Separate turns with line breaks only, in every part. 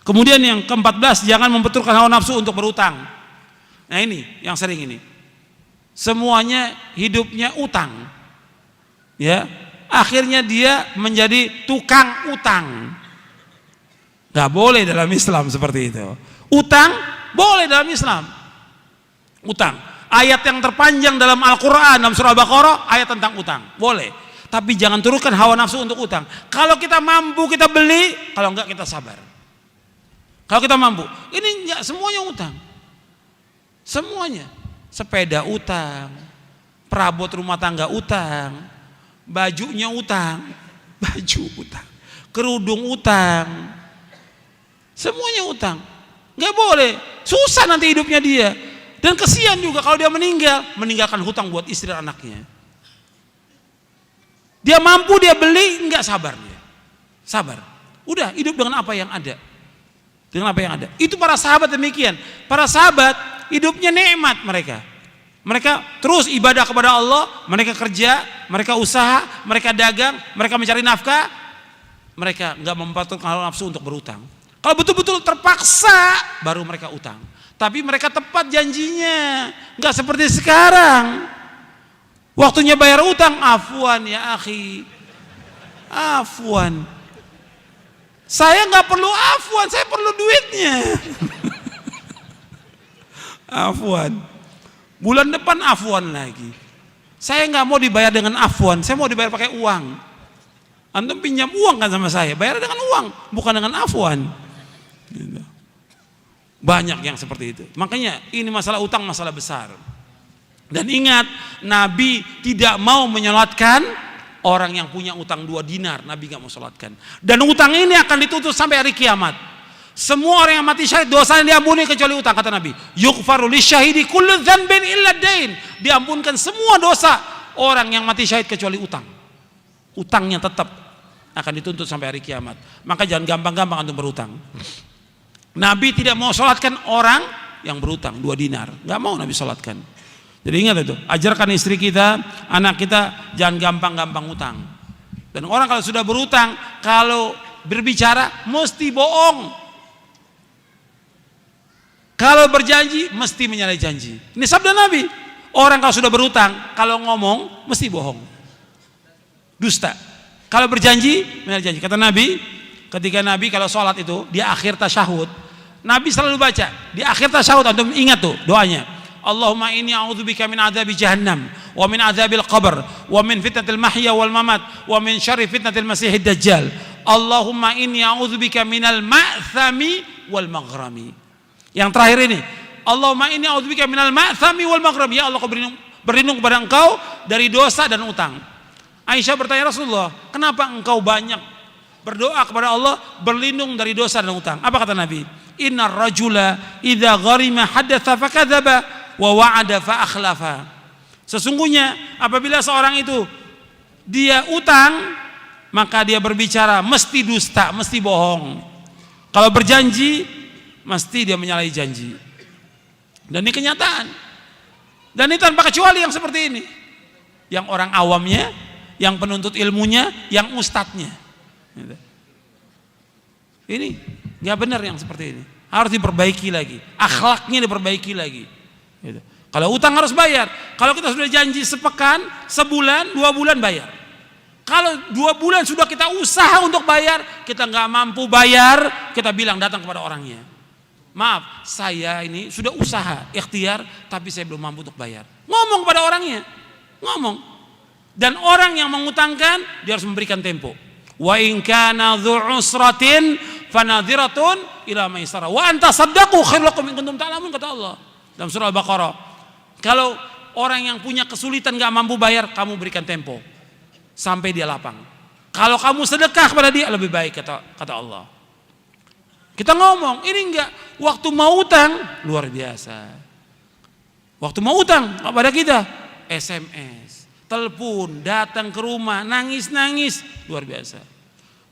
Kemudian yang ke-14, jangan membenturkan hawa nafsu untuk berutang. Nah ini yang sering ini. Semuanya hidupnya utang. Ya, akhirnya dia menjadi tukang utang. Gak boleh dalam Islam seperti itu. Utang boleh dalam Islam. Utang. Ayat yang terpanjang dalam Al-Quran, dalam surah Al-Baqarah, ayat tentang utang. Boleh. Tapi jangan turunkan hawa nafsu untuk utang. Kalau kita mampu kita beli, kalau enggak kita sabar. Kalau kita mampu, ini enggak semuanya utang. Semuanya. Sepeda utang, perabot rumah tangga utang, bajunya utang, baju utang, kerudung utang, semuanya utang. Enggak boleh. Susah nanti hidupnya dia. Dan kesian juga kalau dia meninggalkan hutang buat istri dan anaknya. Dia mampu dia beli, enggak sabar dia. Sabar. Udah hidup dengan apa yang ada. Dengan apa yang ada. Itu para sahabat demikian. Para sahabat hidupnya nikmat mereka. Mereka terus ibadah kepada Allah, mereka kerja, mereka usaha, mereka dagang, mereka mencari nafkah. Mereka enggak memperturutkan hawa nafsu untuk berutang. Kalau betul-betul terpaksa baru mereka utang. Tapi mereka tepat janjinya. Enggak seperti sekarang. Waktunya bayar utang, afwan ya akhi. Afwan. Saya nggak perlu afwan, saya perlu duitnya. Afwan. Bulan depan afwan lagi. Saya nggak mau dibayar dengan afwan, saya mau dibayar pakai uang. Antum pinjam uang kan sama saya, bayar dengan uang, bukan dengan afwan. Banyak yang seperti itu. Makanya ini masalah utang masalah besar. Dan ingat, Nabi tidak mau menyolatkan orang yang punya utang 2 dinar. Nabi gak mau sholatkan. Dan utang ini akan ditutup sampai hari kiamat. Semua orang yang mati syahid dosanya diampuni kecuali utang, kata Nabi. Yughfaru lisyahidi kullu dzanbin illa dain. Diampunkan semua dosa orang yang mati syahid kecuali utang. Utangnya tetap akan dituntut sampai hari kiamat. Maka jangan gampang-gampang antum berutang. Nabi tidak mau sholatkan orang yang berutang 2 dinar. Gak mau Nabi sholatkan. Jadi ingat itu, ajarkan istri kita, anak kita jangan gampang-gampang utang. Dan orang kalau sudah berutang, kalau berbicara mesti bohong. Kalau berjanji mesti menyalahi janji. Ini sabda Nabi. Orang kalau sudah berutang, kalau ngomong mesti bohong. Dusta. Kalau berjanji menyalahi janji. Kata Nabi, ketika Nabi kalau sholat itu di akhir tasyahud, Nabi selalu baca di akhir tasyahud, antum ingat tuh doanya. Allahumma inni a'udzubika min adzabi jahannam wa min adzabil qabr wa min fitnatil mahya wal mamat wa min syarri fitnatil masiihid dajjal. Allahumma inni a'udzubika minal ma'thami wal maghrami. Yang terakhir ini, Allahumma inni a'udzubika minal ma'thami wal maghrami. Ya Allah, aku berlindung kepada Engkau dari dosa dan utang. Aisyah bertanya, Rasulullah, kenapa engkau banyak berdoa kepada Allah berlindung dari dosa dan utang? Apa kata Nabi? Innar rajula idza gharima hadatsa fakadzaba wa wa'ada fa akhlafa. Sesungguhnya apabila seorang itu dia utang, maka dia berbicara mesti dusta, mesti bohong. Kalau berjanji mesti dia menyalahi janji. Dan ini kenyataan. Dan ini tanpa kecuali yang seperti ini. Yang orang awamnya, yang penuntut ilmunya, yang ustadznya. Ini nggak benar yang seperti ini. Harus diperbaiki lagi. Akhlaknya diperbaiki lagi. Gitu. Kalau utang harus bayar. Kalau kita sudah janji sepekan, sebulan, 2 bulan bayar. Kalau 2 bulan sudah kita usaha untuk bayar, kita nggak mampu bayar, kita bilang datang kepada orangnya. Maaf, saya ini sudah usaha, ikhtiar, tapi saya belum mampu untuk bayar. Ngomong kepada orangnya, ngomong. Dan orang yang mengutangkan, dia harus memberikan tempo. Wa in kana dzu usratin fanadhiratun ila maisarah wa anta saddaqu khairul lakum in kuntum ta'lamun, kata Allah dalam surah Al-Baqarah. Kalau orang yang punya kesulitan gak mampu bayar, kamu berikan tempo sampai dia lapang. Kalau kamu sedekah kepada dia lebih baik, kata Allah. Kita ngomong, ini enggak waktu mau utang luar biasa. Waktu mau utang kepada kita, SMS, telepon, datang ke rumah, nangis-nangis, luar biasa.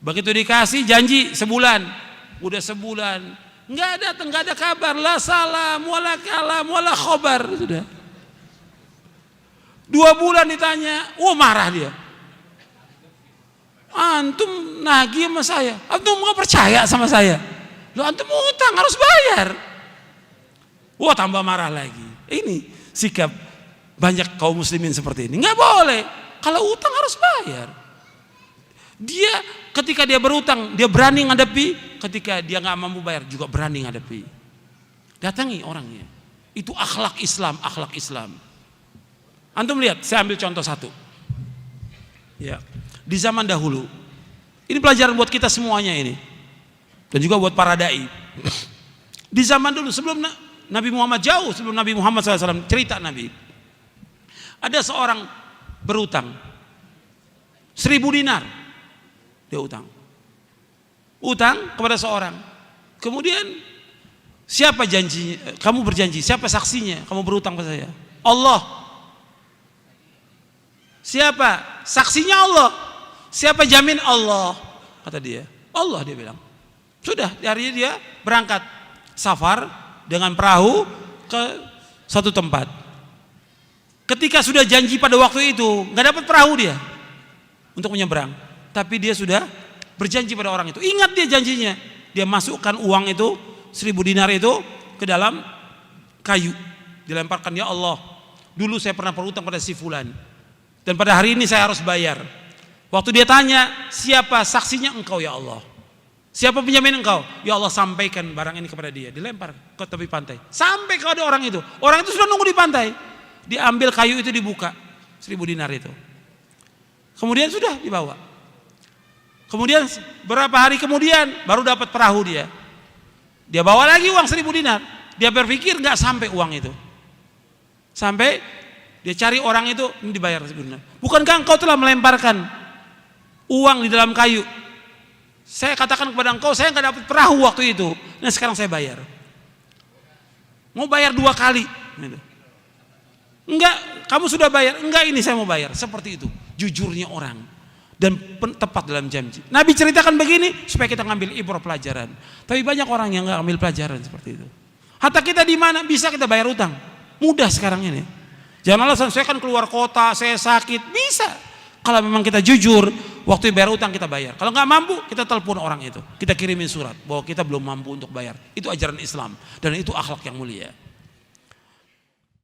Begitu dikasih janji sebulan, udah sebulan nggak datang, nggak ada kabar, la salam, wala kalam, wala khobar, sudah. 2 bulan ditanya, marah dia. Antum nagih sama saya, antum nggak percaya sama saya. Lo antum utang harus bayar. Wah, tambah marah lagi. Ini sikap banyak kaum muslimin seperti ini. Nggak boleh. Kalau utang harus bayar. Dia ketika dia berutang, dia berani ngadepi. Ketika dia nggak mampu bayar juga berani ngadepi. Datangi orangnya. Itu akhlak Islam, akhlak Islam. Antum lihat, saya ambil contoh satu. Ya, di zaman dahulu. Ini pelajaran buat kita semuanya ini. Dan juga buat para dai. Di zaman dulu sebelum Nabi Muhammad, jauh sebelum Nabi Muhammad SAW, cerita Nabi. Ada seorang berutang 1.000 dinar. Dia utang kepada seorang. Kemudian siapa janji? Kamu berjanji. Siapa saksinya? Kamu berutang pada saya. Allah. Siapa? Saksinya Allah. Siapa jamin? Allah. Kata dia. Allah, dia bilang. Sudah, harinya dia berangkat safar dengan perahu ke satu tempat. Ketika sudah janji pada waktu itu, nggak dapat perahu dia untuk menyeberang. Tapi dia sudah berjanji pada orang itu. Ingat dia janjinya. Dia masukkan uang itu 1.000 dinar itu ke dalam kayu. Dilemparkan, ya Allah, dulu saya pernah berutang pada si fulan. Dan pada hari ini saya harus bayar. Waktu dia tanya, siapa saksinya? Engkau ya Allah. Siapa penjamin engkau? Ya Allah, sampaikan barang ini kepada dia. Dilempar ke tepi pantai. Sampai kepada orang itu. Orang itu sudah nunggu di pantai. Diambil kayu itu, dibuka 1.000 dinar itu. Kemudian sudah dibawa. Kemudian berapa hari kemudian baru dapat perahu dia. Dia bawa lagi uang 1.000 dinar. Dia berpikir nggak sampai uang itu. Sampai dia cari orang itu, ini dibayar 1.000 dinar. Bukankah engkau telah melemparkan uang di dalam kayu? Saya katakan kepada engkau, saya nggak dapat perahu waktu itu. Nah sekarang saya bayar. Mau bayar 2 kali. Enggak, kamu sudah bayar. Enggak, ini saya mau bayar. Seperti itu. Jujurnya orang. Dan tepat dalam janji. Nabi ceritakan begini supaya kita ngambil ibrah pelajaran. Tapi banyak orang yang nggak ambil pelajaran seperti itu. Hatta kita di mana bisa kita bayar utang? Mudah sekarang ini. Jangan alasan saya kan keluar kota, saya sakit. Bisa. Kalau memang kita jujur, waktu bayar utang kita bayar. Kalau nggak mampu, kita telepon orang itu. Kita kirimin surat bahwa kita belum mampu untuk bayar. Itu ajaran Islam dan itu akhlak yang mulia.